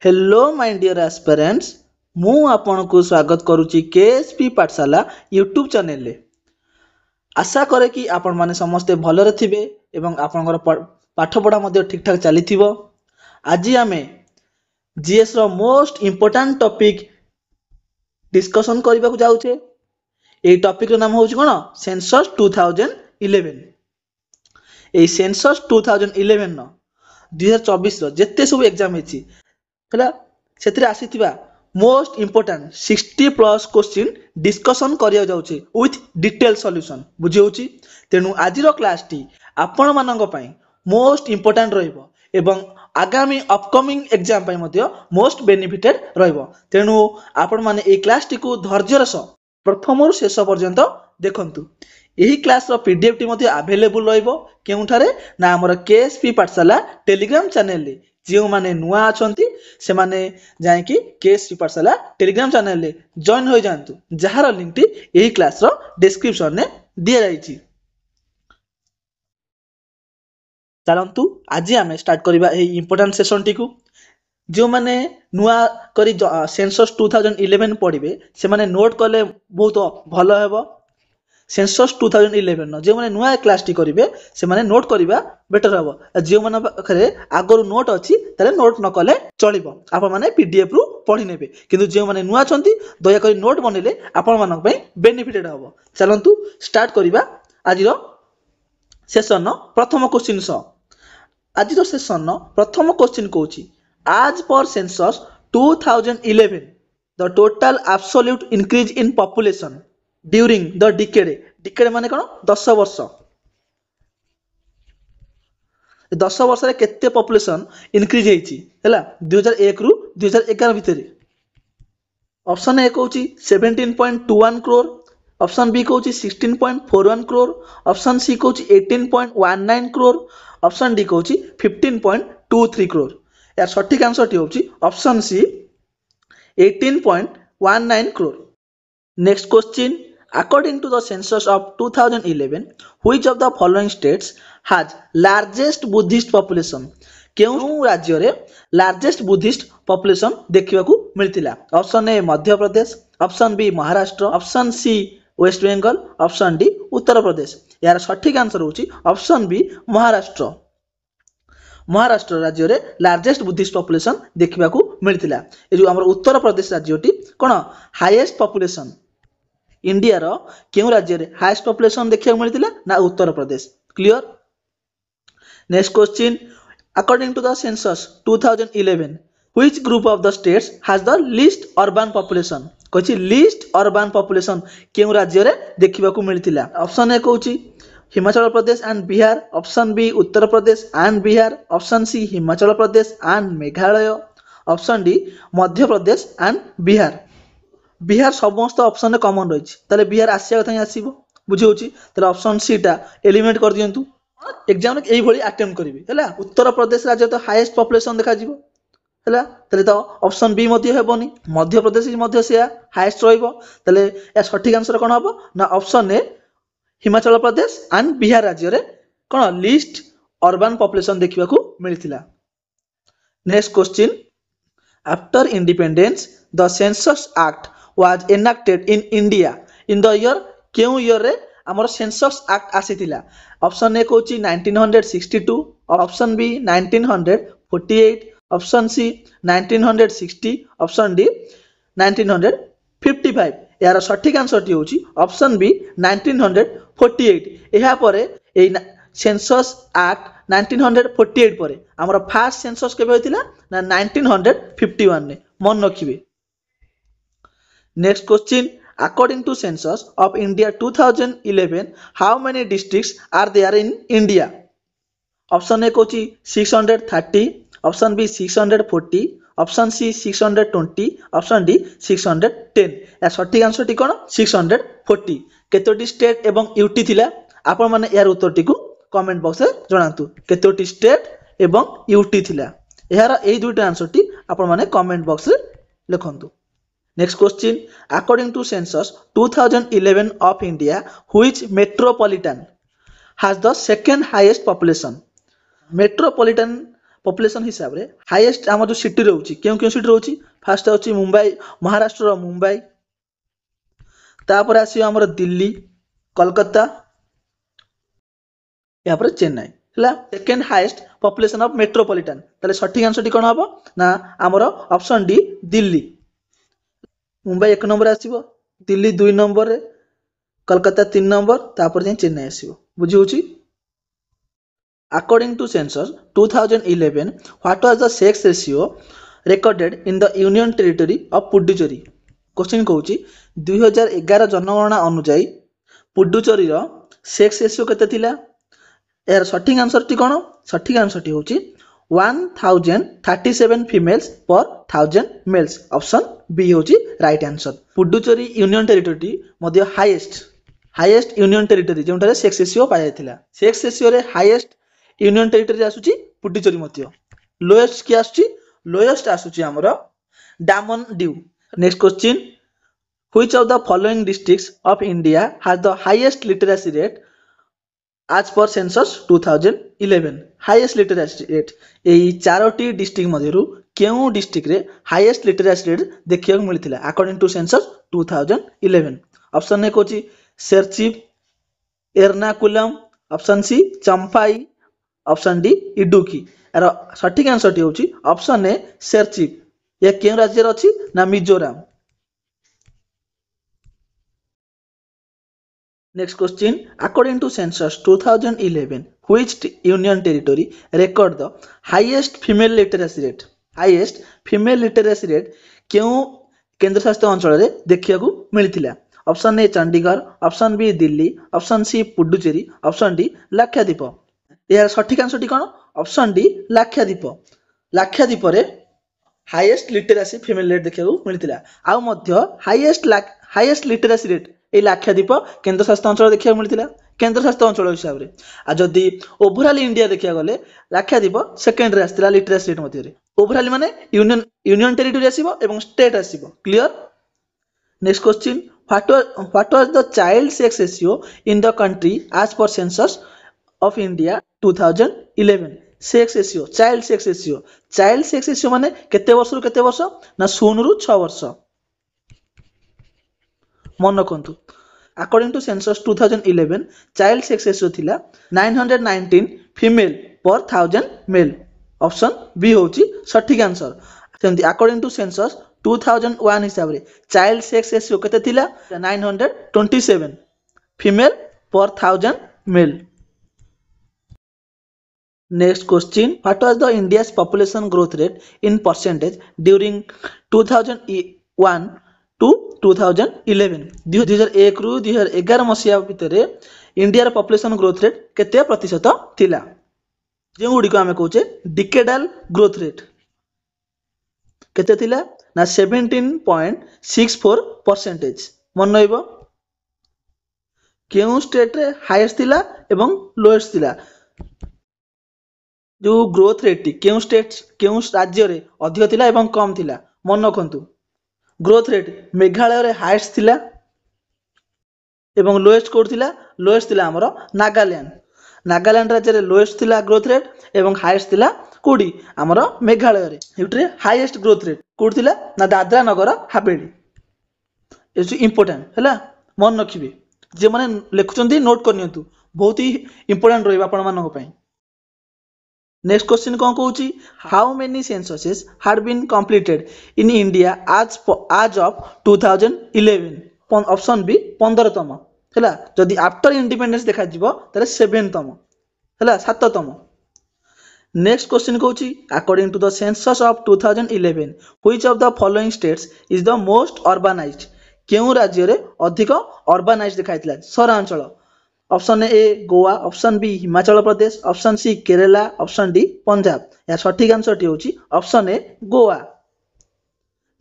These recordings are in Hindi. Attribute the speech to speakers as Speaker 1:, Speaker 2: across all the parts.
Speaker 1: हेलो माय डियर एस्पिरेंट्स मु आपनको स्वागत करुच्ची केएसपी पाठशाला यूट्यूब चैनल रे। आशा करे कि आपण माने समस्ते भलरे थिबे एवं आपनकर पाठ पढ़ा मध्ये ठीक ठाक चलीथिबो। आज आमे जीएस रो मोस्ट इंपोर्टेंट टॉपिक डिस्कशन करबा को जाउछे। एई टॉपिक रो नाम होउछ कोन सेंसस 2011। एई सेंसस 2011 नो 2024 रो जेते सब एग्जाम हेछि हला सेतरे आसीथिबा मोस्ट इंपोर्टेंट 60+ क्वेश्चन डिस्कशन करिया जाउछे विथ डिटेल सॉल्यूशन बुझी होउची। तेनु आजिरो क्लास टी आपण मानंग पई मोस्ट इंपोर्टेंट रहइबो एवं आगामी अपकमिंग एग्जाम पई मध्ये मोस्ट बेनिफिटेड रहइबो। तेनु आपण माने ए क्लास टी को धैर्यर सह प्रथम रु शेष पर्यंत देखंतु। एही क्लास रो पीडीएफ टी मध्ये अवेलेबल रहइबो केउठारे ना हमर केएसपी पाठशाला टेलीग्राम चैनल रे। जो माने नुआ अछंती से माने जाय कि केएसपी पाठशाला टेलीग्राम चैनल रे जॉइन हो जानतु, जहार लिंक टी एही क्लास रो डिस्क्रिप्शन ने दिया जाईची। चलंतु आज आमे स्टार्ट करिबा एही इंपोर्टेंट सेशन टी को। जो माने नुआ करी सेंसस 2011 पढ़िबे से माने नोट कले बहुत भलो हेबो। सेंसस 2011 न जे माने नुआ क्लास टी करिवे से माने नोट करिबा बेटर हेबो। जे माने पाखरे आगरु नोट अछि तले नोट न कले चलिबो, आपण माने पीडीएफ रु पढ़ि नेबे। किंतु जे माने नुआ छंती दया करी नोट बनेले आपण मानक पई बेनिफिटेड हेबो। चलंतु स्टार्ट करिबा आजिरो सेशन न प्रथम क्वेश्चन स। आजिरो सेशन न प्रथम क्वेश्चन कहूची आज per census 2011 the total absolute increase in population during the decade माने कोन 10 वर्ष। 10 वर्ष रे केते पॉपुलेशन इंक्रीज हेची हैला 2001 रु 2011 भितरे। ऑप्शन ए कहूची 17.21 करोड़, ऑप्शन बी कहूची 16.41 करोड़, ऑप्शन सी कहूची 18.19 करोड़, ऑप्शन डी कहूची 15.23 करोड़। यार सठिक आंसर टी होची option C 18.19 crore. Next question according to the census of 2011 which of the following states has largest buddhist population। केउ राज्य रे लार्जेस्ट बुद्धिस्ट पॉपुलेशन देखिबा को मिलतिला। Option A Madhya Pradesh, option B Maharashtra, option C West Bengal, option D Uttar Pradesh. यार सठिक आंसर होची ऑप्शन बी महाराष्ट्र। महाराष्ट्र राज्य रे लार्जेस्ट बुद्धिस्ट पॉपुलेशन देखिबा को मिलतिला। ए जो हमर उत्तर प्रदेश राज्यटी कोन हाईएस्ट पॉपुलेशन इंडिया रो केउ राज्य रे हाईएस्ट पॉपुलेशन देखिबा मिलतिला ना Uttar Pradesh. Clear. Next question according to the census 2011 which group of the states has the least urban population। कहछि least urban population केउ राज्य रे देखिबा को मिलतिला। ऑप्शन ए कहछि Himachal Pradesh and Bihar, option B Uttar Pradesh and Bihar, option C Himachal Pradesh and Meghalaya, option D Madhya Pradesh and Bihar. Bihar समस्त ऑप्शन कॉमन रही ताले बिहार आसिया कथा आसीबो बुझी होची। ताले ऑप्शन सी टा एलिमिनेट कर दियंतु। एग्जाम रे एही भली अटेम्प्ट करिवे हैला। उत्तर प्रदेश राज्य तो हाईएस्ट पॉपुलेशन देखा जिवो हैला, ताले तो ऑप्शन बी मध्ये हेबोनी, मध्य प्रदेश मध्ये से हाईएस्ट रहइबो। ताले या सठिक आंसर कोन हबो ना option A Himachal Pradesh and Bihar राज्य रे कोन लिस्ट अर्बन पॉपुलेशन देखिबा को मिलतिला। Next question after independence the census act was enacted in India in the year केउ ईयर रे हमर सेंसस एक्ट आसीतिला। ऑप्शन ए कहूची 1962, option B 1948, option C 1960, option D 1955। यार सठिक आंसर टी होची ऑप्शन बी 1948। एहा परे ए सेंसस एक्ट 1948 परे हमर फर्स्ट सेंसस केबे होतिला ना 1951 ने मन रखिबे। Next question according to census of India 2011 how many districts are there in India। Option A कहूची 630, option B 640, option C 620, option D 610। या सठिक आंसर टी कोन 640। केतोटी स्टेट एवं यूटी थिला आपण माने यार उत्तर टी को कमेंट बॉक्स रे जणांतु केतोटी स्टेट एवं यूटी थिला। यार एई दुईटा आंसर टी आपण माने कमेंट बॉक्स रे लिखंतु। Next question according to census 2011 of India which metropolitan has the second highest population। metropolitan population हिसाब रे हाईएस्ट आम जो सिटी रोची क्यों सिटी रोची फास्ट होची मुंबई महाराष्ट्र मुंबई तापर आसी हमर दिल्ली कोलकाता या पर चेन्नई हला second highest population of metropolitan ताले सठिक आंसर टी कोन हबो ना हमर option D Delhi Mumbai 1 number आसीबो दिल्ली 2 नंबर रे कोलकाता 3 नंबर तापर जे चेन्नई आसीबो बुझी होची According to census 2011, what was the sex ratio recorded in the Union Territory of Puducherry? Question कहूची 2011 जनगणना अनुଯାयी पुडुचेरी रो सेक्स रेशियो केते थिला यार सठिक आंसर टी कोन सठिक आंसर टी होची 1037 females per 1000 males option B होची right answer Puducherry union territory मध्ये हाईएस्ट यूनियन टेरिटरी जोंटारे सेक्स रेशियो पाया थिला सेक्स रेशियो रे हाईएस्ट यूनियन टेरिटरी आसुची पुडुचेरी मध्ये लोएस्ट की आसुची लोएस्ट आसुची हमरो Daman Diu next question which of the following districts of India has the highest literacy rate as per census 2011 highest literacy rate एई चारोटी डिस्ट्रिक्ट मध्यरु केउ डिस्ट्रिक्ट रे हाईएस्ट लिटरेसी रेट देखिया को मिलिथिला अकॉर्डिंग टू सेंसस 2011 ऑप्शन ने कोची Serchhip Ernakulam option C Champhai option D Idukki यार सठिक आंसर टी होची ऑप्शन ए सेरचिप या केउ राज्य रे अछि ना Mizoram next question according to census 2011 which union territory record the highest female literacy rate केउ केंद्र शासित अंचल रे देखिया को मिलिथिला option A Chandigarh option B Delhi option C Puducherry option D Lakshadweep यार सठिक आंसर टी कोन ऑप्शन डी लाक्षाद्वीप रे हाईएस्ट लिटरेसी फीमेल रेट देखिया को मिलिथिला आ मध्य highest literacy rate A Lakshadweep केंद्र शासित अंचल देखिया मिलिथिला केंद्र शासित अंचल हिसाब रे आ जदी ओवरऑल इंडिया देखिया गले लाक्षाद्वीप सेकंड रे आस्तिला लिटरेसी रेट मध्ये रे ओवरऑल माने यूनियन टेरिटरी आसीबो एवं स्टेट आसीबो clear next question what was the child sex ratio in the country as per census of India 2011 sex ratio child sex ratio माने केते वर्ष रु केते वर्ष ना 0 रु 6 वर्ष मन रखंतु according to census 2011 child sex ratio थिला 919 फीमेल पर 1000 मेल ऑप्शन बी होची सठिक आंसर सेमती अकॉर्डिंग टू सेंसस 2001 हिसाब रे चाइल्ड सेक्स रेशियो केते थिला 927 फीमेल पर 1000 male next question what was the India's population growth rate in percentage during 2001 to 2011 2001 रु 2011 मसिया भितरे इंडिया रो पॉपुलेशन ग्रोथ रेट केते प्रतिशत थिला जे गुडी को हमें कहूचे डिकेडाल ग्रोथ रेट केते थिला ना 17.64% मन नइबो केउ स्टेट रे हाईएस्ट थिला एवं लोएस्ट थिला जो ग्रोथ रेट केउ स्टेट केउ राज्य रे अधिक थिला एवं कम थिला मन रखंतु ग्रोथ रेट मेघालय रे हाईएस्ट थिला एवं लोएस्ट कोड थिला लोएस्ट थिला हमरो नागालैंड राज्य रे लोएस्ट थिला ग्रोथ रेट एवं हाईएस्ट थिला कोडी हमरो मेघालय रे हेउटरे हाईएस्ट ग्रोथ रेट कोड थिला ना दादरा नगर हावेली इज इंपोर्टेंट हला मन रखिबे जे माने लेखुचंदी नोट करनियंतु बहुत ही इंपोर्टेंट रहबा आपण मानको पई नेक्स्ट क्वेश्चन कौन कहूची how many censuses had been completed in India as of 2011 option B 15तम हैला जदी आफ्टर इंडिपेंडेंस देखा जिवो तले 7तम हैला 7तम नेक्स्ट क्वेश्चन कहूची according to the census of 2011 which of the following states is the most urbanized केउ राज्य रे अधिक अर्बनाइज्ड देखाइतला सहरांचल option A Goa option B Himachal Pradesh option C Kerala option D Punjab या सठिक आंसर टी होची option A Goa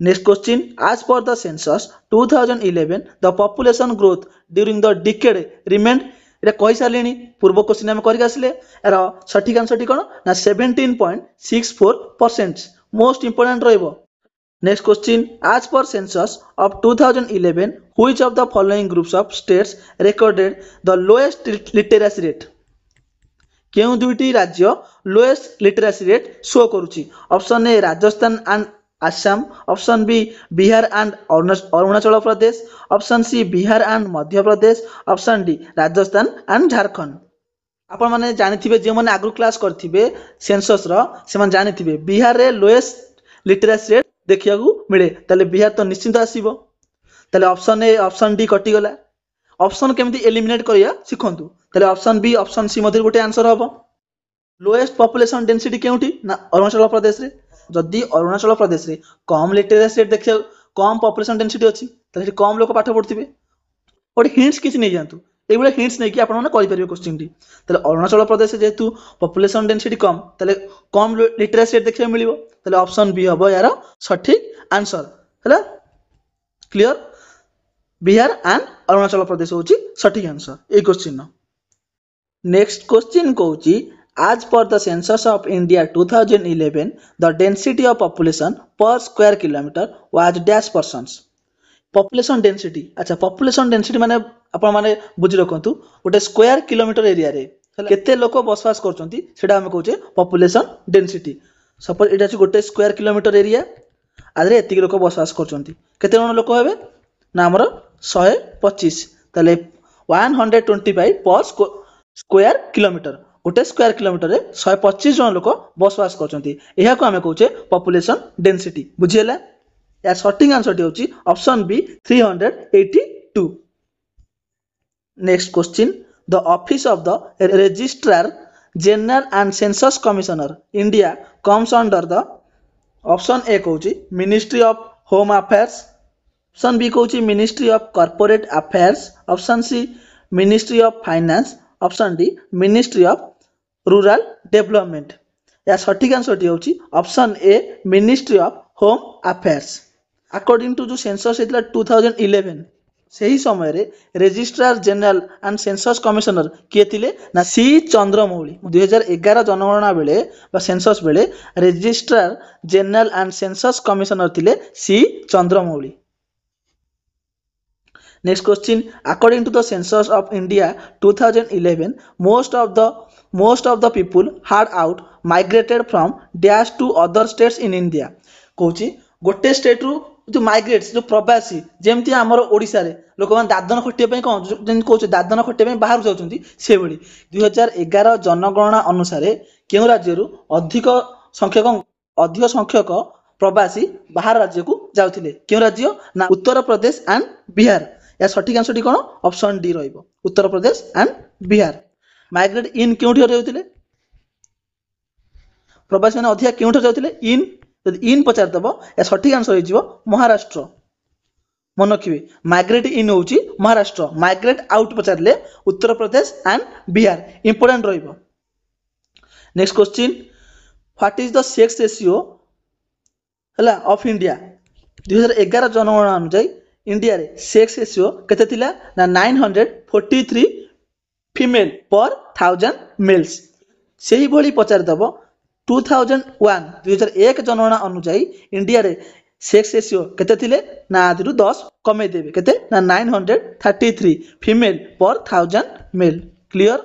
Speaker 1: next question as पर the census 2011 the population growth during the decade remained एटा कहि सारलेनी पूर्व क्वेश्चन हम करिक आसले एरा सठिक आंसर टी कोन ना 17.64% most important रहइबो next question as per census of 2011 which of the following groups of states recorded the lowest literacy rate କେଉଁ ଦୁଇଟି ରାଜ୍ୟ ଲୋଏଷ୍ଟ ଲିଟରାସି ରେଟ୍ ଶୋ କରୁଛି? Option A Rajasthan and Assam, option B Bihar and Arunachal Pradesh, option C Bihar and Madhya Pradesh, option D Rajasthan and Jharkhand. ଆପଣମାନେ ଜାଣିଥିବେ, ଯେଉଁମାନେ ଆଗରୁ କ୍ଲାସ୍ କରିଥିବେ ସେନ୍ସସ୍ର ସେମାନେ ଜାଣିଥିବେ ବିହାରରେ ଲୋଏଷ୍ଟ ଲିଟରାସି ରେଟ୍ ଦେଖିବାକୁ ମିଳେ। ତାହେଲେ ବିହାର ତ ନିଶ୍ଚିନ୍ତ ଆସିବ। ତାହେଲେ ଅପସନ୍ ଏ ଅପସନ୍ ଡି କଟିଗଲା। ଅପସନ୍ କେମିତି ଏଲିମିନେଟ୍ କରିବା ଶିଖନ୍ତୁ। ତାହେଲେ ଅପସନ୍ ବି ଅପସନ୍ ସି ମଧ୍ୟରୁ ଗୋଟେ ଆନ୍ସର ହେବ। ଲୋଏଷ୍ଟ ପପୁଲେସନ୍ ଡେନ୍ସିଟି କେଉଁଠି? ନା ଅରୁଣାଚଳ ପ୍ରଦେଶରେ। ଯଦି ଅରୁଣାଚଳ ପ୍ରଦେଶରେ କମ୍ ଲିଟରାସି ରେଟ୍ ଦେଖିବାକୁ କମ୍ ପପୁଲେସନ୍ ଡେନ୍ସିଟି ଅଛି, ତାହେଲେ ସେଠି କମ୍ ଲୋକ ପାଠ ପଢ଼ୁଥିବେ। ଗୋଟେ ହିଣ୍ଟସ୍ କିଛି ନେଇଯାଆନ୍ତୁ, এইଭଳିଆ ହିଣ୍ଟସ୍ ନେଇକି ଆପଣମାନେ କରିପାରିବେ କୋଶ୍ଚିନ୍ଟି। ତାହେଲେ ଅରୁଣାଚଳ ପ୍ରଦେଶରେ ଯେହେତୁ ପପୁଲେସନ୍ ଡେନ୍ସିଟି କମ୍, ତାହେଲେ କମ୍ ଲିଟରାସି ରେଟ୍ ଦେଖିବାକୁ ମିଳିବ। ତାହେଲେ ଅପସନ୍ ବି ହେବ ଏହାର ସଠିକ୍ ଆନ୍ସର। ହେଲା କ୍ଲିୟର? ବିହାର ଆଣ୍ଡ ଅରୁଣାଚଳ ପ୍ରଦେଶ ହେଉଛି ସଠିକ୍ ଆନ୍ସର এই କୋଶ୍ଚିନ୍ର। ନେକ୍ସଟ କୋଶ୍ଚିନ୍ କହୁଛି, as per the census of India 2011, the density of population per square kilometer was dash persons. Population density. अच्छा, पपुलेसन डेनसीटी माने आपण माने बुझी रखंतु, गोटे स्क्वायर किलोमीटर एरिया रे केते लोक बसवास करछंती सेटा हम कहूचे पपुलेसन डेनसीटी। सपोज एटा छि गोटे स्क्वायर किलोमीटर एरिया, आदरे एतिक लोक बसवास करछंती, केते जण लोक हेबे ना हमर 125। ताले 125 पर स्क्वायर किलोमीटर, गोटे स्क्वायर किलोमीटर रे 125 जण लोक बसवास करछंती, एहा को हम कहूचे पपुलेसन डेनसीटी। बुझियला? या सटिंग आंसर होची option B 382। Next question, the office of the registrar general and census commissioner India comes under the option A कहूची ministry of home affairs, option B कहूची ministry of corporate affairs, option C ministry of finance, option D ministry of rural development. या सटिक आंसर होची option A ministry of home affairs. According to जो सेंसस होता 2011 से ही समय रे registrar general and census commissioner किए थिले ना सी चंद्रमौली। 2011 जनगणना बेले बा सेंसस बेले registrar general and census commissioner थिले C Chandramouli. Next question, according to the census of India 2011, most of the people had out migrated from dash to other states in India। कहूची गोटे स्टेट रु जो माइग्रेट्स जो प्रवासी जेमती आमर ओडिशा रे लोक मान दादन खटिया पई कोन जेन कहूचे दादन खटिया पई बाहर जाउछंती से भली 2011 जनगणना अनुसार केउ राज्य रु अधिक संख्यक प्रवासी बाहर राज्य को जाउथिले। केउ राज्य ना उत्तर प्रदेश एंड बिहार। या सठिक आंसर कोन? ऑप्शन डी रहइबो, Uttar Pradesh and Bihar. Migrate in केउठी रहउथिले? प्रवासी माने अधिक केउठी जाउथिले? इन। यदि इन पचार दब या सठिक आंसर हो महाराष्ट्र। मन रखिए, माइग्रेट इन होची महाराष्ट्र, माइग्रेट आउट पचारे उत्तर प्रदेश एंड बिहार। इंपोर्टेंट रहिबो। Next question, what is the sex ratio हला ऑफ इंडिया? 2011 जनगणना अनुसार इंडिया रे सेक्स रेशियो केते थिला ना 943 फीमेल पर 1000 मेल्स। सही भली पचार दब 2001 जनगणना अनुसार इंडिया रे सेक्स रेशियो केते थिले ना आदिरु 10 कमे देबे केते ना 933 फीमेल पर 1000 mail. Clear?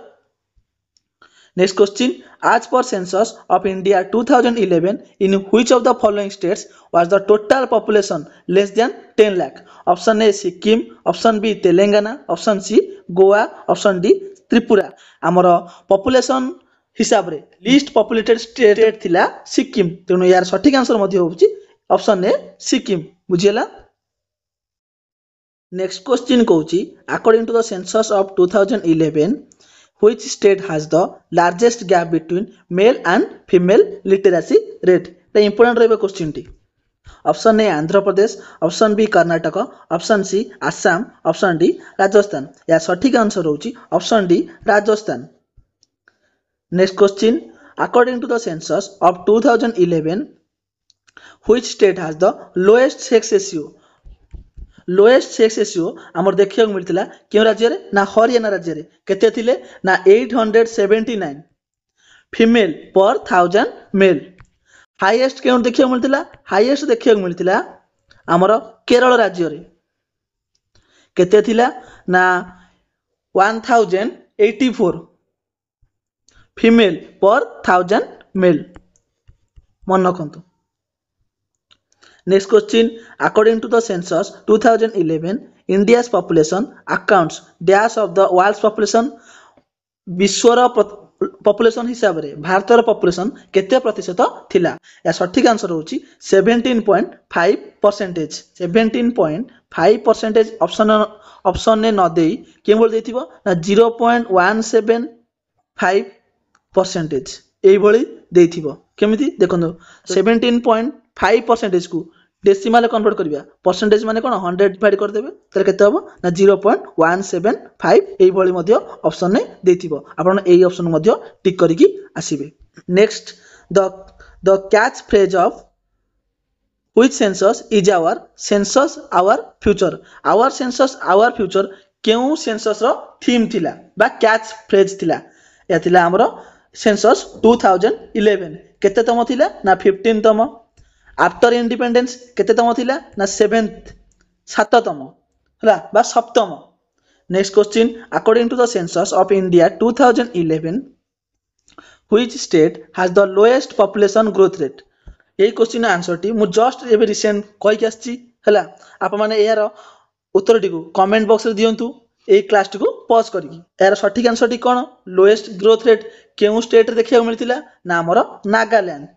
Speaker 1: Next question, as per census of India 2011, in which of the following states was the total population less than 10 lakh? Option A Sikkim, option B Telangana, option C Goa, option D Tripura. आमर पॉपुलेशन हिसाब रे लिस्ट पॉपुलेटेड स्टेट थिला सिक्किम, तेणु यार सठिक आंसर मध्ये होउची ऑप्शन ए सिक्किम। बुझियला? नेक्स्ट क्वेश्चन कहूची, according to the census of 2011, which state has the largest gap between male and female literacy rate? ता इंपोर्टेंट रहबे क्वेश्चन टी। Option A Andhra Pradesh, option B Karnataka, option C Assam, option D Rajasthan. या सठिक आंसर होची option D Rajasthan. Next question, according to the census of 2011, which state has the lowest sex ratio? Lowest sex ratio आमर देखिया मिलता क्यों राज्य रे ना हरियाणा राज्य रे केते थिले ना 879 फीमेल पर 1000 मेल। हाईएस्ट क्यों देखिया मिलता? हाईएस्ट देखिया मिलता आमर केरल राज्य रे केते थिला ना 1084 female per 1000 male मन रखंतु Next question, according to the census 2011 India's population accounts dash of the world's population विश्वर पॉपुलेशन हिसाब रे भारतर पॉपुलेशन केते प्रतिशत थिला या सठिक आंसर होची 17.5%. 17.5% ऑप्शन ने न देई के बोल देथिबो ना 0.175% एई भली देथिबो केमिति देखंदो 17.5% को डेसिमल कन्वर्ट करिया परसेंटेज माने कोन 100 डिवाइड कर देबे तले केते हबो ना 0.175 एई भली मध्ये ऑप्शन ने देथिबो आपण एई ऑप्शन मध्ये टिक करिकि आसीबे next the catch phrase of which census is our census our future केउ सेंसस रो थीम थिला बा कैच फ्रेज थिला या थिला हमरो सेंसस 2011 केते तम थिला ना 15 तम आफ्टर इंडिपेंडेंस केते तम थिला ना 7th 7तम हला बा 7तम next question according to the census of India 2011 which state has the lowest population growth rate यही क्वेश्चन आंसर टी मु जस्ट एबे रिसेंट कहि के आछि हला आप माने यार उत्तर टी को कमेंट बॉक्स रे दियंतु ए क्लास टी को पॉज करिकि यार सठिक आंसर टी कोन लोएस्ट ग्रोथ रेट केउ स्टेट रे देखिया मिलतिला ना हमर नागालैंड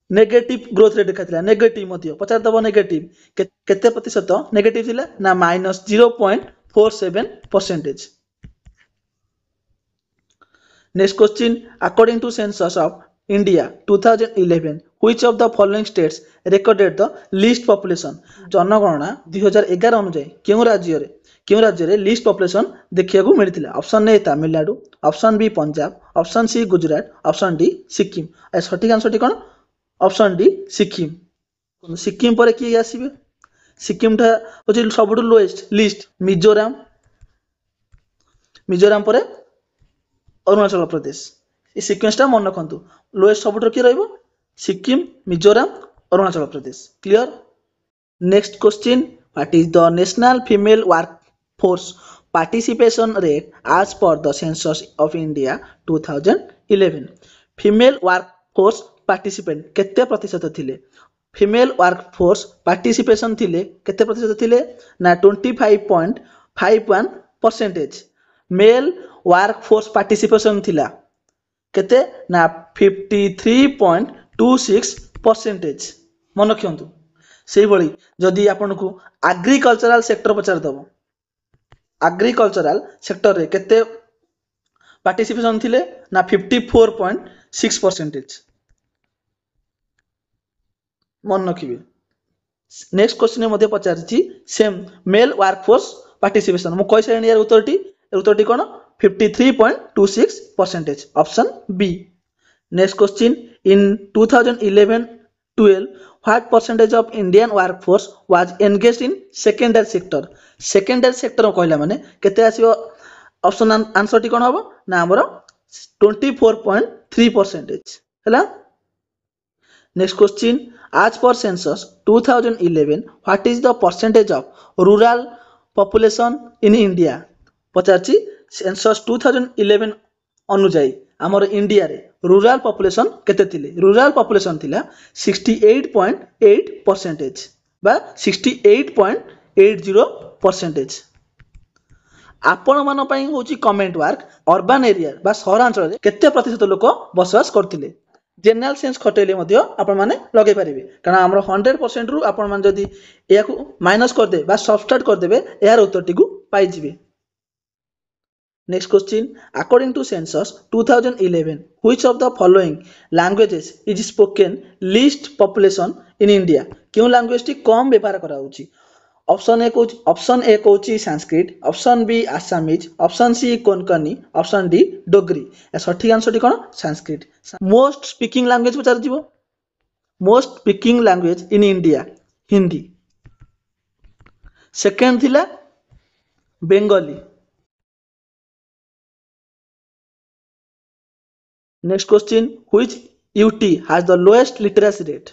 Speaker 1: नेगेटिव ग्रोथ रेट देखा नेगेटिव मध्य पचार दब नेगेटिव केते प्रतिशत नेगेटिव थिला ना -0.47%. Next question according to census of India 2011 which of the following states recorded the least population जनगणना 2011 अनुसार केउ राज्य रे लीस्ट पॉपुलेशन देखिया को मिलतिला option A Tamil Nadu option B Punjab option C Gujarat option D Sikkim ए सठिक आंसर टी कोन ऑप्शन डी सिक्किम सिक्किम पर किए आसीबे सिक्किम ठा होची सबटु लोएस्ट लिस्ट मिजोराम पर अरुणाचल प्रदेश ए सीक्वेंसटा मन रखंतु लोएस्ट सबटु की रहइबो Sikkim Mizoram Arunachal Pradesh clear next question what is the national female workforce participation rate as per the census of India 2011 female workforce participant केते प्रतिशत थिले फीमेल वर्कफोर्स पार्टिसिपेशन थिले केते प्रतिशत थिले ना 25.51% मेल वर्कफोर्स पार्टिसिपेशन थिला केते ना 53.26% मन रखियंतु सेही भली जदी आपन को एग्रीकल्चरल सेक्टर पचार दबो एग्रीकल्चरल सेक्टर रे केते पार्टिसिपेशन थिले ना 54.6% मन रखिबे नेक्स्ट क्वेश्चन मध्ये पचारछि सेम मेल वर्कफोर्स पार्टिसिपेशन मु कहि साइनी यार उत्तरटी कोन 53.26% option B next question in 2011-12 what percentage of Indian workforce was engaged in secondary sector कहला माने केते आसीबो ऑप्शन आंसर टी कोन हबो ना हमरो 24.3% हैला next question as per census 2011 what is the percentage of rural population in India पचारछि सेंसस 2011 अनुसार हमर इंडिया रे रूरल पॉपुलेशन केते थिले रूरल पॉपुलेशन थिला 68.8% बा 68.80% आपण मान पई होची कमेंट वर्क अर्बन एरिया बा सहरांचल रे केते प्रतिशत लोक बसवास करथिले जनरल सेंस खटेले मध्य आपण माने लगे परिबे कारण हमरो 100% रु आपण मान जदी या को माइनस कर दे बा सबट्रैक्ट कर देबे यार उत्तरटी को पाई जिबे next question according to census 2011 which of the following languages is spoken least population in India क्यों लैंग्वेज टी कम व्यवहार करा होची ऑप्शन ए कोची Sanskrit option B Assamese option C Konkani option D Dogri ए सठिक आंसर टी कोन संस्कृत मोस्ट स्पीकिंग लैंग्वेज पचार जिवो most speaking language in India Hindi second थिला Bengali next question which UT has the lowest literacy rate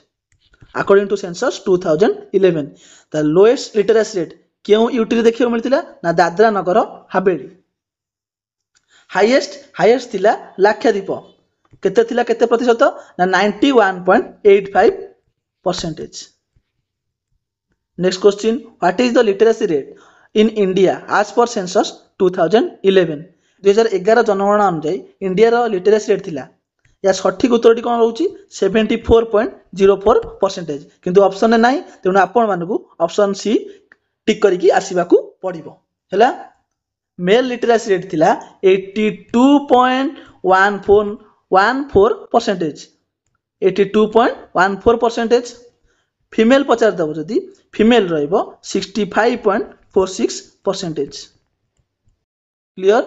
Speaker 1: according to census 2011 the lowest literacy rate क्यों यूटी रे देखियो मिलतिला ना दादरा नगर हवेली हाईएस्ट थिला लाक्षाद्वीप केते थिला केते प्रतिशत ना 91.85%. Next question what is the literacy rate in India as per census 2011. 2011 जनगणना अनुसार इंडिया रो लिटरेसी रेट थिला या सठिक उत्तरटी कौन रोचे 74.04%. किंतु ऑप्शन में नहीं तेणु आपण मानकू ऑप्शन सी टिक करके आसीबाकू पड़िबो. हैला मेल लिटरेसी रेट थिला 82.14%. 82.14%. फीमेल पचार दब जदि फीमेल रहिबो 65.46%. Clear.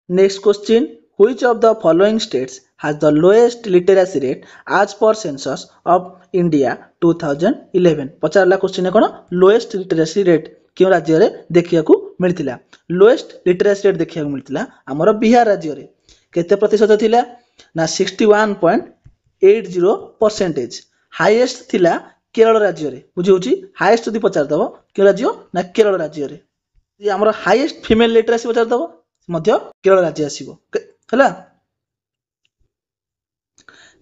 Speaker 1: Next question which of the following states has the lowest literacy rate as per census of India 2011. पचारला question है कोन लोएस्ट लिटरेसी रेट क्यों राज्य रे देखिया को मिलतिला. लोएस्ट लिटरेसी रेट देखिया को मिलतिला हमर बिहार राज्य रे केते प्रतिशत थिला ना 61.80%. हाईएस्ट थिला केरल राज्य रे बुझी होची हाईएस्ट जदी पचार दबो के राज्य ना केरल राज्य रे ये हमर हाईएस्ट फीमेल लिटरेसी पचार दबो मध्य केरल राज्य आसीबो. हैला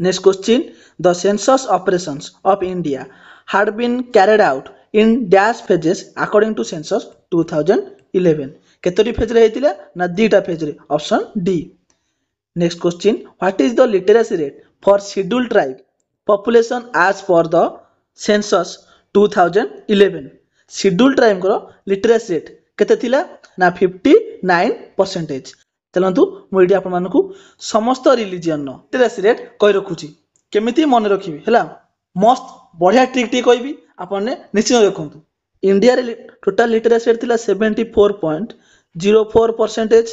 Speaker 1: next question the census operations of India had been carried out in dash phases according to census 2011. केतोटी phase रे हेतिला ना दीटा फेज रे option D. Next question what is the literacy rate for scheduled tribe population आज पर द सेंसस 2011. शेड्यूल्ड ट्राइब को लिटरेसी रेट केते थिला ना 59%. चलतु मुझे आपण मानकू समस्त रिलीजियन लिटरेसी रेट कहि रखुची केमिति मन रखिबे. हैला मस्त बढ़िया ट्रिक टी कहबी आपण ने निश्चित देखंतु. इंडिया रे टोटल लिटरेसी रेट थिला 74.04%.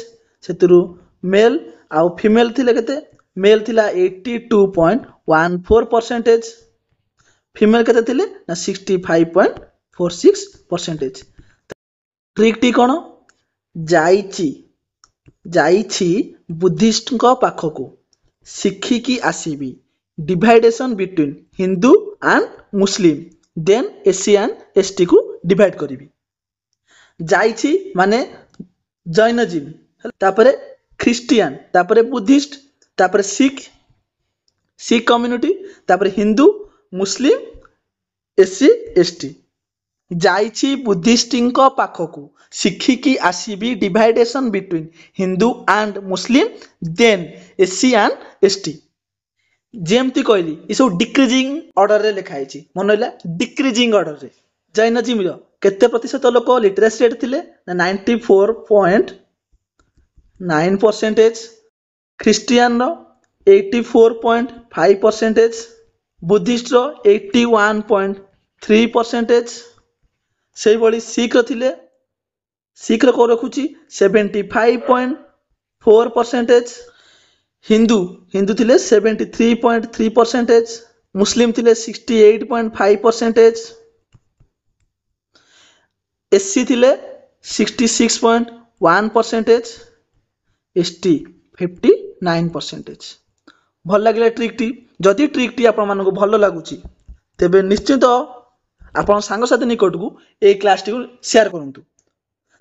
Speaker 1: सेतरु मेल आ फीमेल थिला केते मेल थिला 82.14%. फीमेल केते थिले ना 65.46%. ट्रिक टी कोन जाइछि बुद्धिस्ट पाखकू शिखिकी आसीबी divideation between Hindu and Muslim then SC and ST को डिवाइड करिबी. जाइछि माने जैनिज्म तापरे ख्रिस्टियन तापरे बुद्धिस्ट तापरे सिख कम्युनिटी तापरे हिंदू मुस्लिम एससी एसटी. जाइछि बुद्धिस्टଙ୍କ पाखकू शिखिकी आसीबी divideation between Hindu and Muslim then SC and ST. जेमती कहली ये सब डिक्रीजिंग ऑर्डर रे लिखा है मन रहा डिक्रीजिंग ऑर्डर रे. जैनिज्म रो केते प्रतिशत लोक लिटरेसी रेट थिले 94.9%. ख्रिस्टियन रो 84.5%. बुद्धिस्ट रो 81.3%. से भली सिख रे सिख को रखुची 75.4%. हिंदू थिले 73.3%. मुस्लिम थिले 68.5%. एससी थिले 66.1%. एसटी 59%. भल लगे ट्रिक टी जदि ट्रिक टी आपण मानको भल लागुची तेबे निश्चित आपण सांगसाथी निकट को ए क्लास टी शेयर करंतु.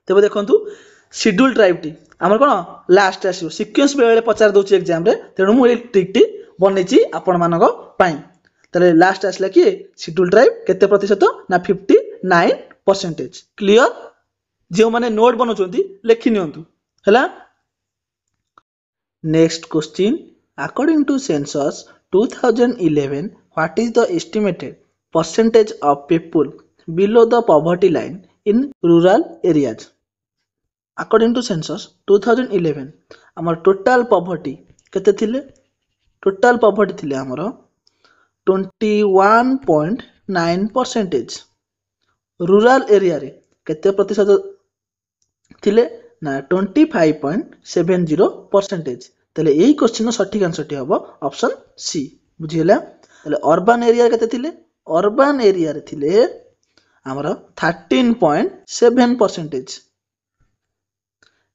Speaker 1: तेबे देखंतु शेड्यूल ट्राइब टी हमर कोन लास्ट आसीओ सीक्वेंस बेले पचार दोची एग्जाम रे तेणु मु ए ट्रिक टी बनेची आपण मानको पाई. तले लास्ट आसला कि शेड्यूल ट्राइब केते प्रतिशत ना 59%. क्लियर. जे माने नोट बनौचंती लेखि नियंतु. हैला next question according to census 2011 what is the estimated percentage of people below the poverty line in rural areas. According to census 2011 आमर टोटल पॉवर्टी केते थिले टोटल पॉवर्टी थिले आमर 21.9%. रूरल एरिया रे केते प्रतिशत थिले ना 25.70%. तले एही क्वेश्चन सटीक आंसर टी हबो ऑप्शन सी. बुझियला. तले अर्बन एरिया केते थिले अर्बन एरिया रे थिले आमर 13.7%.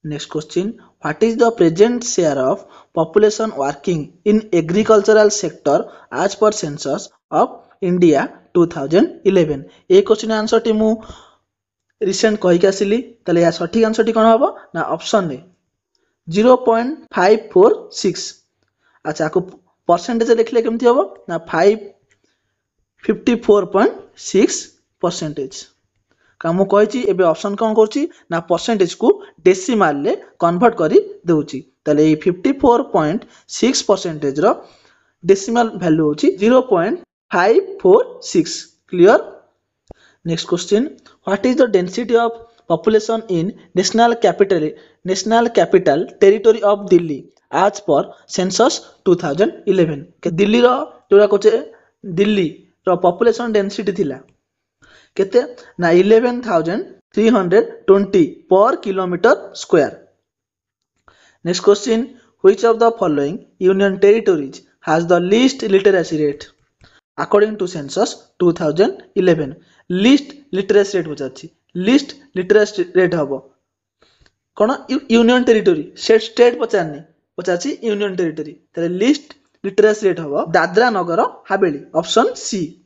Speaker 1: Next question what is the present share of population working in agricultural sector as per census of India 2011. ए क्वेश्चन आंसर टी मु रिसेंट कहि के आसिली तले या सटीक आंसर टी कोन हबो ना ऑप्शन ए 0.546। अच्छा आपको परसेंटेज लिखले केमती हम ना 54.6%। का मु कही एबे ऑप्शन कौन करुच्ची ना परसेंटेज को डेसिमाल ले कन्वर्ट करी देउची ताले 54.6% रो डेसिमाल वैल्यू होची 0.546। Clear. Next question, what is the density of population in national capital territory of Delhi as per census 2011। Delhi रो जोरा कोचे दिल्ली रो population density थिला केते ना 11,320 पर kilometre square. Next question, which of the following union territories has the least literacy rate according to census 2011। Least literacy rate पचारछि लिस्ट लिटरेसी रेट हबो कोन यूनियन टेरिटरी स्टेट पचारनी पचारछि यूनियन टेरिटरी तले लिस्ट लिटरेसी रेट हबो दादरा नगर हवेली ऑप्शन सी।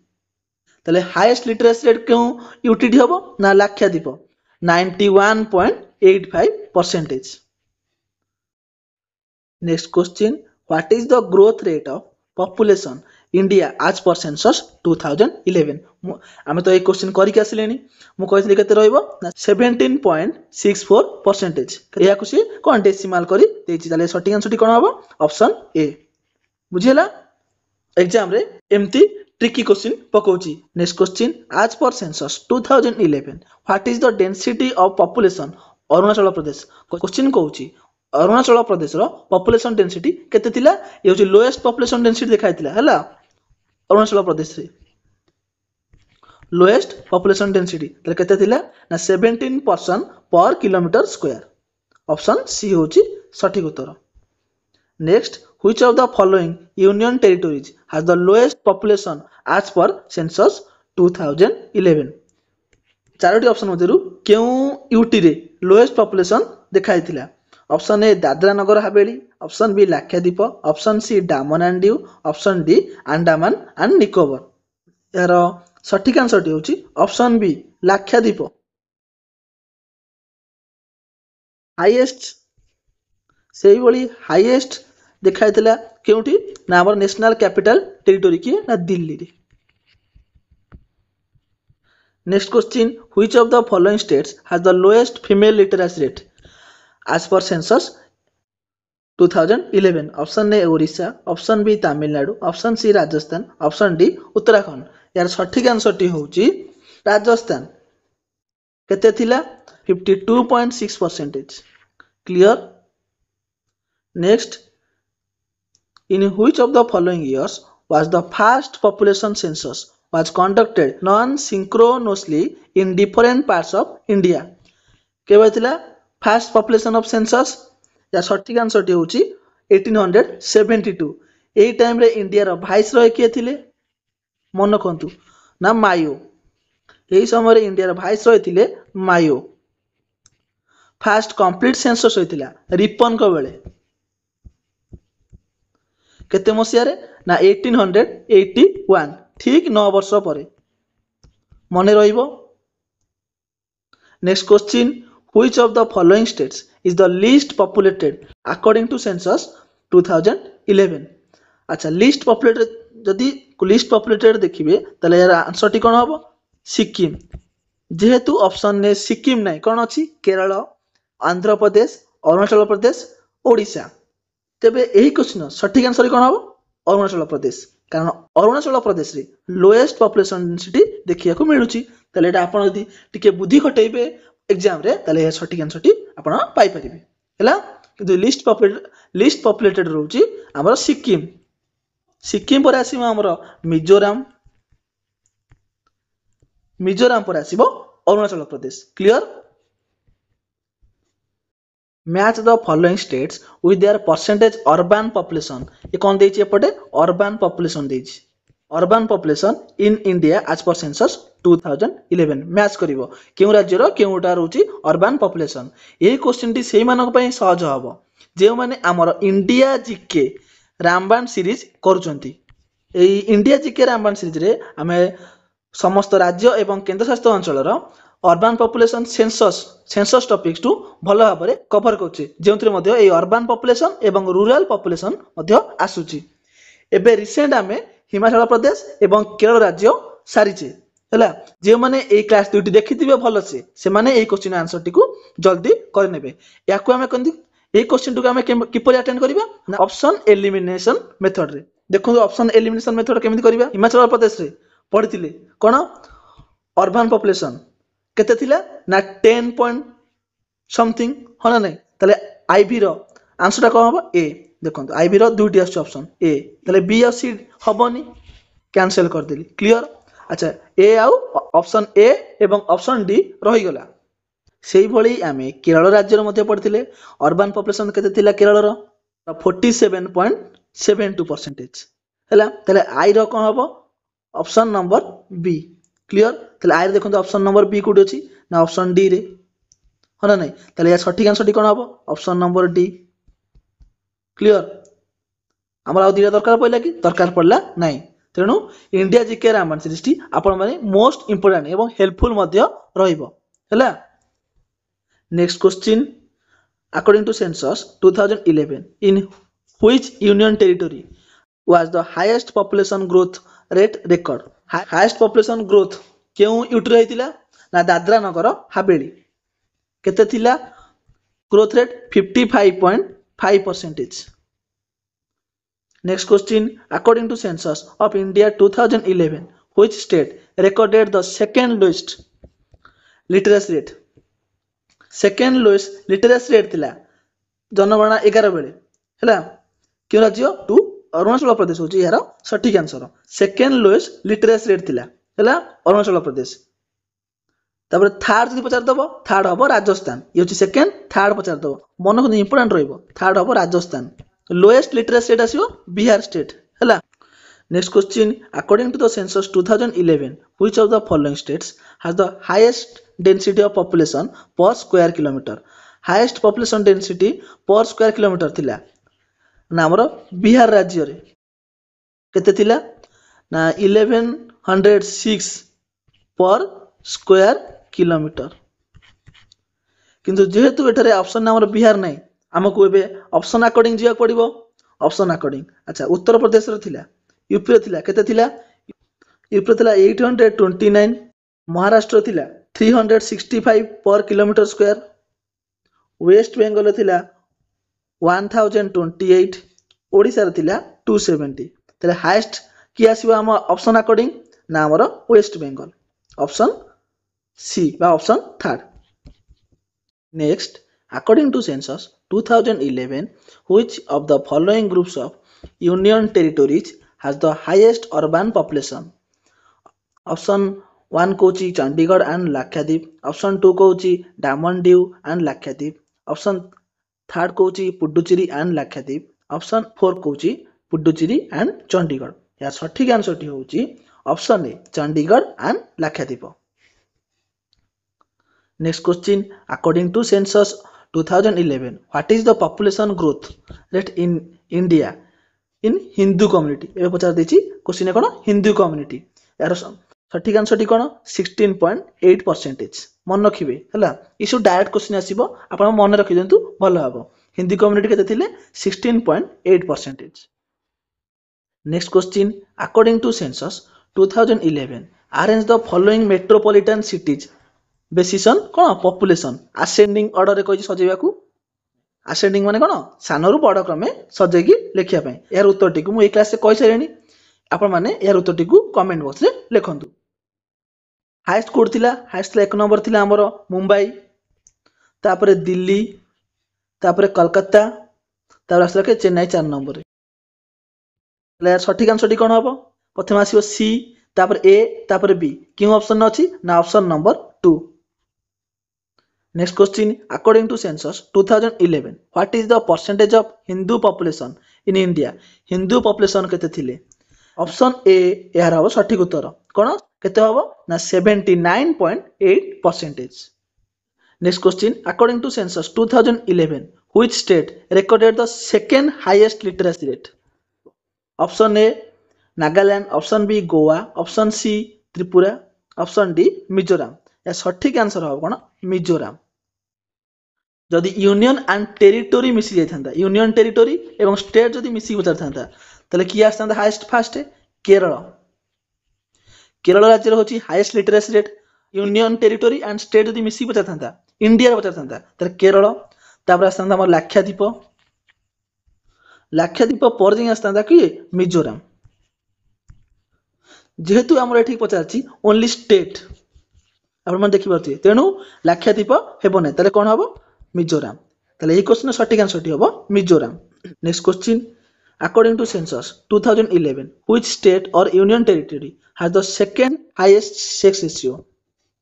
Speaker 1: तले हाईएस्ट लिटरेसी रेट क्यों यूटीडी हबो ना Lakshadweep 91.85%। Next question, what is the growth rate of population India as per census 2011। आमे तो एक क्वेश्चन करि के आसिलेनी मु कहितली केते रहइबो ना 17.64%। या कुसी कोन डेसिमल करि देछि ताले सटिक आंसर कोन हबो ऑप्शन ए। बुझियला एग्जाम रे एम्ति ट्रिकी क्वेश्चन पकोची। Next question, as per census 2011 what is the density of population Arunachal Pradesh. Question कहूची अरुणाचल प्रदेश रो पॉपुलेशन डेंसिटी केते थिला ये होची लोएस्ट पॉपुलेशन डेंसिटी देखाइतिला हला अरुणाचल प्रदेश रे लोएस्ट पॉपुलेशन डेंसिटी तले केते थिला ना 17% पर किलोमीटर स्क्वायर ऑप्शन सी होची सठिक उत्तर। Next, which of the following union territories has the lowest population as per census 2011। चारोटी ऑप्शन मध्यरु केउ यूटी रे लोएस्ट पॉपुलेशन देखाइतिला option A Dadra Nagar Haveli option B Lakshadweep option C Daman and Diu option D Andaman and Nicobar. यार सठिक आंसर होची ऑप्शन बी लाक्षाद्वीप। हाईएस्ट सेही बळी हाईएस्ट देखाइतिला केउठी ना हमर नेशनल कैपिटल टेरिटरी की ना दिल्ली रे। Next question, which of the following states has the lowest female literacy rate as per census 2011। Option A Odisha option B Tamil Nadu option C Rajasthan option D Uttarakhand. यार सठिक आंसर टी होची राजस्थान केते थिला 52.6%। Clear. Next, in which of the following years was the first population census was conducted non-synchronously in different parts of India। केबे थिला फर्स्ट पॉपुलेशन ऑफ सेंसस। या सठिक आंसर टी होची 1872। एही टाइम रे इंडिया रो वाइस रॉय के थिले मन रखंतु ना मायो। एही समय रे इंडिया रो वाइस रॉय थिले मायो। फर्स्ट कंप्लीट सेंसस होइतिला रिपन को बेले केते मसिया रे ना 1881 ठीक 9 वर्ष परे मने रहिबो। Next question, which of the following states is the least populated according to census 2011। अच्छा लिस्ट पॉपुलेटेड जदी लिस्ट पॉपुलेटेड देखिबे तले यार आंसर टी कोन हबो सिक्किम। जेहेतु ऑप्शन ने सिक्किम नै कोन अछि केरल आंध्र प्रदेश अरुणाचल प्रदेश ओडिशा तेबे एही क्वेश्चन सठिक आंसर कोन हबो अरुणाचल प्रदेश कारण अरुणाचल प्रदेश रे लोएस्ट पॉपुलेशन डेंसिटी देखिया को मिलुची। तले एटा आपण जदी टिके बुद्धि खटेइबे एग्जाम रे तले सठिक आंसर टी आपण पाई परिबे हला। किंतु लिस्ट पॉपुलेटेड रहउची हमर सिक्किम सिक्किम पर आसीबो हमर मिजोराम पर आसीबो Arunachal Pradesh. Clear. Match the following states with their percentage urban population. ये कौन देछि एपटे अर्बन पॉपुलेशन देछि urban population in India as per census 2011 match करिवो केउ राज्य रो केउटा रहउची अर्बन पॉपुलेशन। एही क्वेश्चन टी सेही मानक पई सहज हबो जे माने हमर इंडिया जीके रामबाण सीरीज करूचंती। एही इंडिया जीके रामबाण सीरीज रे हमें समस्त राज्य एवं केंद्र शासित अंचल अर्बान पॉपुलेशन सेंसस टॉपिक्स टू भल भाव में कवर करुचे जो अर्बान पॉपुलेशन एवं रूरल पॉपुलेशन आसूची। एबे रिसेंट आमे हिमाचल प्रदेश एवं केरल राज्य सारीचे है जो मैंने ये क्लास दुईटी देखिथिबे भल से माने ये क्वेश्चन आंसर टी जल्दी करनेबे। याकू आमे कथि ये क्वेश्चन टू आमे किपरि अटेंड करिबा ना ऑप्शन एलिमिनेशन मेथड रे। देखो ऑप्शन एलिमिनेशन मेथड केमिति करिबा। हिमाचल प्रदेश रे पढ़िथिले कोन अर्बन पॉपुलेशन केते थिला ना 10 पॉइंट समथिंग हो ना नहीं ताले आईबी रो आंसर टा कोन हबो ए। देखो आईबी रो दुईटी आछ ऑप्शन ए ताले बी और सी हबोनी कैंसिल कर देली क्लियर। अच्छा ए आउ ऑप्शन ए एवं ऑप्शन डी रही गला। सेही भली आमे केरल राज्य मध्ये पढ़िथिले अर्बन पॉपुलेशन केते थिला केरल रो 47.72% हैला ताले आई रो कोन हबो ऑप्शन नंबर बी क्लियर। ताले आई रो देखो ऑप्शन नंबर बी कोडी अछि ना ऑप्शन डी रे हो ना नहीं ताले या सठिक आंसर टी कोन हबो ऑप्शन नंबर डी क्लियर। हमर आ दिरा दरकार पड़ला कि दरकार पड़ला नहीं तेणु इंडिया जीके रामायण सीरीज टी आपण माने मोस्ट इंपोर्टेंट एवं हेल्पफुल मध्य रहिबो हैला। Next question according to census 2011 in which union territory was the highest population growth rate record. Highest population growth केउ यूटी रहितिला ना दादरा नगर हवेली केते थिला growth rate 55.5%। Next question according to census of India 2011 which state recorded the second lowest literacy rate। second lowest literacy rate थिला जनगणना 11 बेले हैला क्यों राज्य टू अरुणाचल प्रदेश होची यार सठिक answer. Second lowest literacy rate थिला हैला अरुणाचल प्रदेश। तापर थर्ड जदि पचार दबो थर्ड हबो राजस्थान ये होची सेकेंड थर्ड पचार दबो मन को इंपोर्टेंट रहइबो थर्ड हबो राजस्थान। लोएस्ट लिटरेसी रेट आसीबो बिहार स्टेट हैला। Next question according to the census 2011 which of the following states has the highest density of population per square kilometre. Highest population density per square kilometre थिला ना हमर बिहार राज्य रे केते थिला ना 1106 पर स्क्वायर किलोमीटर। किंतु जेहेतु एठारे ऑप्शन हमर बिहार नहीं हमको एबे ऑप्शन अकॉर्डिंग जिया पड़िबो ऑप्शन अकॉर्डिंग। अच्छा उत्तर प्रदेश रे थिला यूपी रे थिला केते थिला यूपी रे थिला 829 महाराष्ट्र थिला 365 पर किलोमीटर स्क्वायर वेस्ट बंगाल थिला 1028 ओडिसा रे थिला 270 तले हाईएस्ट की आसीबो हम ऑप्शन अकॉर्डिंग ना हमर वेस्ट बंगाल ऑप्शन सी बा option third. Next according to census 2011 which of the following groups of union territories has the highest urban population। Option 1 कोची चंडीगढ़ एंड लाक्षाद्वीप ऑप्शन 2 कोची डामन डीव एंड लाक्षाद्वीप ऑप्शन 3 कोची पुडुचेरी एंड लाक्षाद्वीप ऑप्शन 4 कोची पुडुचेरी एंड चंडीगढ़। यार सठिक आंसर टी होची option A Chandigarh and Lakshadweep. Next question according to census 2011 what is the population growth rate in India in Hindu community। ए पचार देछि क्वेश्चन कोन हिंदू कम्युनिटी यार सठिक आंसर टी कोन 16.8% मन रखिबे हला। इशु डायरेक्ट क्वेश्चन आसीबो आपण मन रखि देंतु भलो हबो। हिंदू कम्युनिटी केते थिले 16.8%। Next question according to census 2011 arrange the following metropolitan cities basis on कोन पॉपुलेशन असेंडिंग ऑर्डर रे कहि सजेबा को। असेंडिंग माने कोन सानरु बड़ क्रमे सजेगी लेखिया पय। यार उत्तर टी को मु ए क्लास से कहि सरेनी आपण माने यार उत्तर टी को कमेंट बॉक्स रे लिखंतु। हाईएस्ट कोड थिला हाईएस्ट एक नंबर थिला हमर मुंबई तापरे दिल्ली तापरे कलकत्ता तापर आसला के चेन्नई 4 नंबर रे। यार सठिक आंसर टी कोन हबो प्रथम आसीबो सी तापर ए तापर बी क्यों ऑप्शन अछि ना option number 2। Next question according to census 2011 what is the percentage of Hindu population in India। Hindu population केते थिले ऑप्शन ए यार हबो सठिक उत्तर कोन केते हबो ना 79.8%। Next question according to census 2011 which state recorded the second highest literacy rate। Option A Nagaland option B Goa option C Tripura option D Mizoram. या सठिक आंसर हम कौन मिजोराम जदि यूनियन एंड टेरिटोरी मिसी जाता यूनियन टेरिटोरी एवं स्टेट जदि मिसी पचार था किए आसता हाएस्ट फास्ट केरल केरल राज्य हूँ highest literacy rate union territory and state जदि मिसी पचार था इंडिया पचार था केरल तापर आसता लाक्षाद्वीप लाक्षाद्वीप पर जाए आसता किए मिजोराम जेहेतु आमर ये पचार ओनली स्टेट आप देखिपे तेणु लाक्षाद्वीप हेब ना कौन हम मिजोराम ताले क्वेश्चन सठिक आंसर हम Mizoram next question according to census 2011 which state or union territory has the second highest sex ratio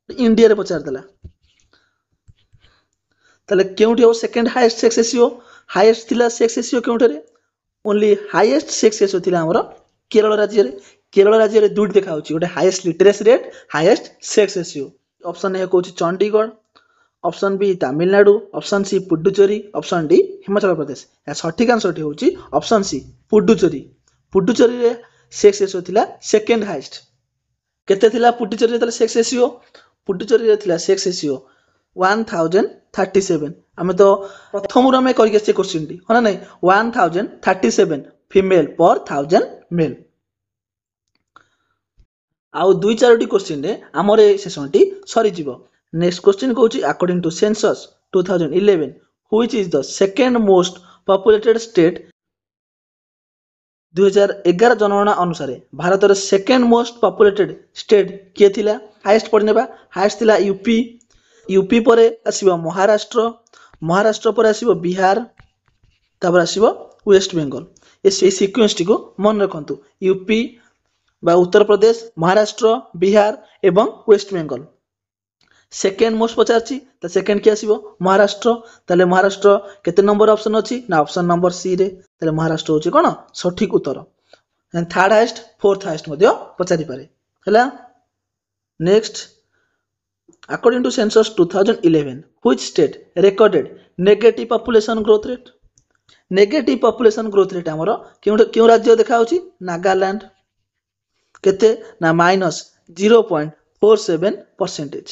Speaker 1: India रे पचार देला ताले केउठी हो second highest sex ratio highest थिला सेक्स रेशियो केउठी रे ओनली हाईएस्ट सेक्स रेशियो थिला हमर केरल राज्य रे दुट देखा होची गोटे highest literacy rate highest sex ratio option A कहूची Chandigarh option B Tamil Nadu option C Puducherry option D Himachal Pradesh या सठिक आंसर होची ऑप्शन सी पुडुचेरी पुडुचेरी रे सेक्स रेशियो थिला सेकंड हाईएस्ट केते थिला पुडुचेरी रे ताले सेक्स रेशियो पुडुचेरी रे थिला सेक्स रेशियो 1037 आमे तो प्रथम रो में करिके से क्वेश्चन डी होना नहीं 1037 फीमेल पर 1000 मेल आउ दुई चारोटी क्वेश्चन रे हमर ए सेशन टी सरी जीवो नेक्स्ट क्वेश्चन कहूची according to census 2011 which is the second most populated state 2011 जनगणना अनुसार भारत रे सेकंड मोस्ट पॉपुलेटेड स्टेट किए थिला हाईएस्ट पढ़नेबा हाईएस्ट थिला यूपी यूपी पर आसीबो महाराष्ट्र महाराष्ट्र पर आसीबो बिहार तापर आसीबो वेस्ट बेंगल ए सीक्वेंस टी को मन रखंतु यूपी बा उत्तर प्रदेश महाराष्ट्र बिहार एवं वेस्ट बेंगल सेकेंड मोस्ट पचारची तो सेकेंड किए आसीबो महाराष्ट्र ताले महाराष्ट्र केते नंबर ऑप्शन अछि ना ऑप्शन नंबर सी रे ताले महाराष्ट्र होची कोन सठिक उत्तर थर्ड हाईएस्ट फोर्थ हाईएस्ट मध्ये पचारि पारे हला next according to census 2011 which state recorded negative population growth rate negative population growth rate हमर क्यों राज्य देखा होची नागालैंड केते ना -0.47%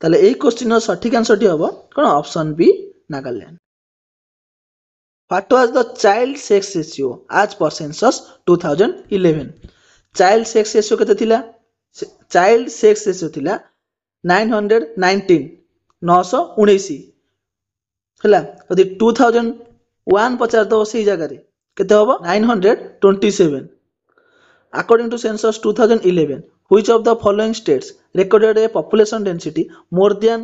Speaker 1: ताले ए क्वेश्चन सठिक आंसर टी हबो कोन option B Nagaland what was the child sex ratio as per census 2011 child sex ratio केते थिला चाइल्ड सेक्स रेशियो थिला 919 919 हला यदि 2001 पचार दो सही जगह रे केते हबो 927 according to census 2011 which of the following states recorded a population density more than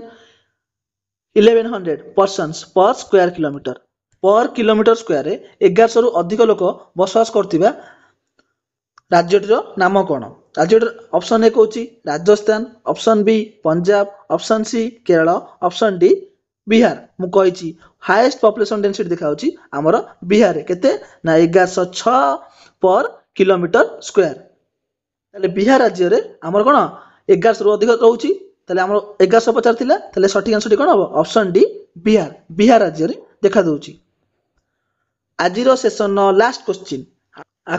Speaker 1: 1100 persons per square kilometer square रे 1100 रु अधिक लोक बसवास करथिबा राज्यटीर नाम कोन राज्यटीर ऑप्शन ए कहूची Rajasthan option B Punjab option C Kerala option D Bihar मु कहिची हाईएस्ट पॉपुलेशन डेंसिटी देखाउची हमर बिहार रे केते ना 1106 पर किलोमीटर स्क्वायर ताले बिहार राज्य रे हमर कोन 1100 रु अधिक रहउची ताले हमर 1150 थिला ताले सठिक आंसर कोन हो ऑप्शन डी बिहार बिहार राज्य रे देखा दउची आजिरो session last question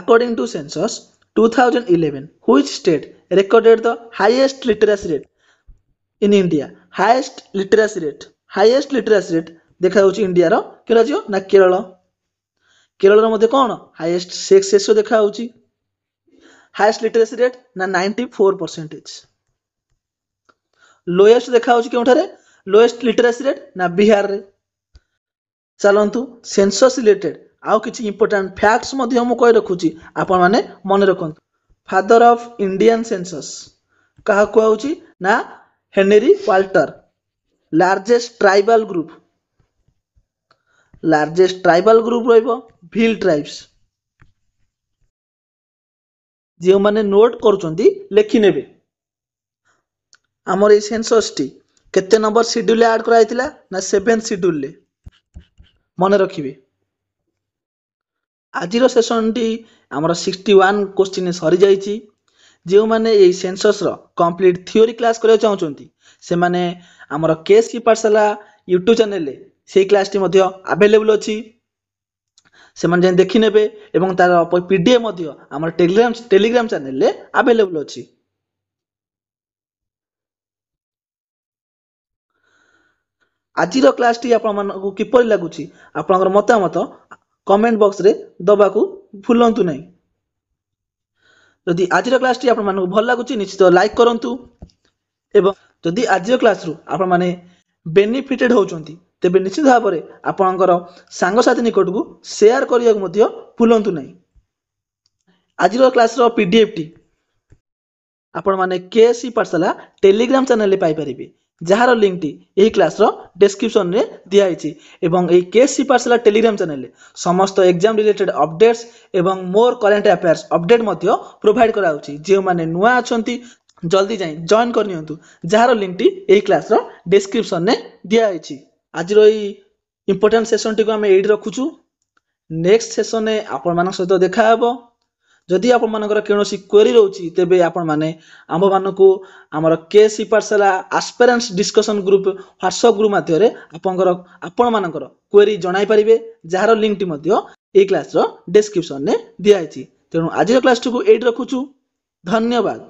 Speaker 1: according to census 2011 which state recorded the highest literacy rate in India highest literacy rate देखा होची इंडिया रो के राज्य ना केरल केरल रो मध्ये कोन हाईएस्ट सेक्स रेशियो देखा होची हाईएस्ट लिटरेसी रेट ना 94% लोएस्ट देखा होची केउठारे लोएस्ट लिटरेसी रेट ना बिहार रे चलंतु सेंसस रिलेटेड आउ किछि इंपोर्टेंट फैक्ट्स मध्ये हम कहि रखुची आपण माने मन रखंतु फादर ऑफ इंडियन सेंसस कहा को होची ना Henry Walter largest tribal group रहइबो भील ट्राइब्स जे माने नोट करूचंती लेखि नेबे हमर ए सेंसस टी केते नंबर शेड्यूल ऐड कराइतिला ना 7th शेड्यूल ले मन रखिबे आजिरो सेशन टी हमर 61 क्वेश्चन सरी जाईची जे माने ए सेंसस रो कंप्लीट थ्योरी क्लास करे चाहउचंती से माने हमर केएससी पाठशाला YouTube चैनल ले से क्लास टी मध्ये अवेलेबल अछि से माने जन देखि नेबे एवं तार पीडीएफ मध्ये हमर टेलीग्राम चैनल ले अवेलेबल अछि। ଆଜିର କ୍ଲାସଟି ଆପଣମାନଙ୍କୁ କିପରି ଲାଗୁଛି ଆପଣଙ୍କର ମତାମତ କମେଣ୍ଟ ବକ୍ସରେ ଦବାକୁ ଭୁଲନ୍ତୁ ନାହିଁ। ଯଦି ଆଜିର କ୍ଲାସଟି ଆପଣମାନଙ୍କୁ ଭଲ ଲାଗୁଛି ନିଶ୍ଚିତ ଲାଇକ୍ କରନ୍ତୁ ଏବଂ ଯଦି ଆଜିର କ୍ଲାସରୁ ଆପଣମାନେ ବେନିଫିଟେଡ୍ ହେଉଛନ୍ତି ତେବେ ନିଶ୍ଚିତ ଭାବରେ ଆପଣଙ୍କର ସାଙ୍ଗସାଥି ନିକଟକୁ ସେୟାର କରିବାକୁ ମଧ୍ୟ ଭୁଲନ୍ତୁ ନାହିଁ। ଆଜିର କ୍ଲାସର ପିଡିଏଫଟି ଆପଣମାନେ କେଏସସି ପାଠଶାଳା ଟେଲିଗ୍ରାମ ଚ୍ୟାନେଲରେ ପାଇପାରିବେ, ଯାହାର ଲିଙ୍କଟି ଏହି କ୍ଲାସର ଡେସ୍କ୍ରିପସନରେ ଦିଆଯାଇଛି ଏବଂ ଏହି କେଏସସି ପାଠଶାଳା ଟେଲିଗ୍ରାମ ଚ୍ୟାନେଲରେ ସମସ୍ତ ଏକ୍ଜାମ ରିଲେଟେଡ୍ ଅପଡେଟ୍ସ ଏବଂ ମୋର କରେଣ୍ଟ ଆଫେୟାର୍ସ ଅପଡେଟ୍ ମଧ୍ୟ ପ୍ରୋଭାଇଡ କରାଯାଉଛି। ଯେଉଁମାନେ ନୂଆ ଅଛନ୍ତି ଜଲ୍ଦି ଯାଇ ଜଏନ୍ କରିନିଅନ୍ତୁ, ଯାହାର ଲିଙ୍କଟି ଏହି କ୍ଲାସର ଡେସ୍କ୍ରିପସନରେ ଦିଆଯାଇଛି। ଆଜିର ଏହି ଇମ୍ପୋର୍ଟାଣ୍ଟ ସେସନଟିକୁ ଆମେ ଏଇଠି ରଖୁଛୁ। ନେକ୍ସଟ ସେସନରେ ଆପଣମାନଙ୍କ ସହିତ ଦେଖାହେବ। ଯଦି ଆପଣମାନଙ୍କର କୌଣସି କ୍ୱେରି ରହୁଛି ତେବେ ଆପଣମାନେ ଆମ୍ଭମାନଙ୍କୁ ଆମର କେଏସସି ପାଠଶାଳା ଆସ୍ପାରାନ୍ସ ଡିସ୍କସନ ଗ୍ରୁପ ହ୍ୱାଟ୍ସଆପ୍ ଗ୍ରୁପ ମାଧ୍ୟମରେ ଆପଣମାନଙ୍କର କ୍ୱେରି ଜଣାଇ ପାରିବେ, ଯାହାର ଲିଙ୍କଟି ମଧ୍ୟ ଏହି କ୍ଲାସର ଡେସ୍କ୍ରିପସନରେ ଦିଆଯାଇଛି। ତେଣୁ ଆଜିର କ୍ଲାସଟିକୁ ଏଇଠି ରଖୁଛୁ। ଧନ୍ୟବାଦ।